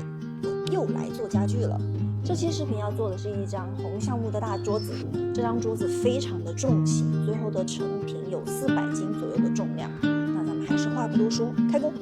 你，我又来做家具了。这期视频要做的是一张红橡木的大桌子，这张桌子非常的重型，最后的成品有400斤左右的重量。那咱们还是话不多说，开工。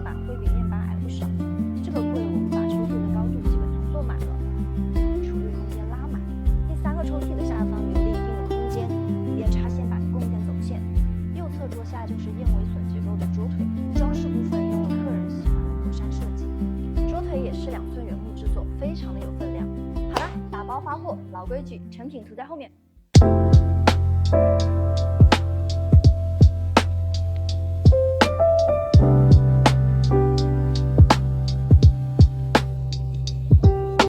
板会比面板矮不少。这个柜我们把抽屉的高度基本上做满了，储物空间拉满。第3个抽屉的下方留了一定的空间，以便插线板的供电走线。右侧桌下就是燕尾榫结构的桌腿，装饰部分用了客人喜欢的格栅设计。桌腿也是2寸原木制作，非常的有分量。好了，打包发货，老规矩，成品图在后面。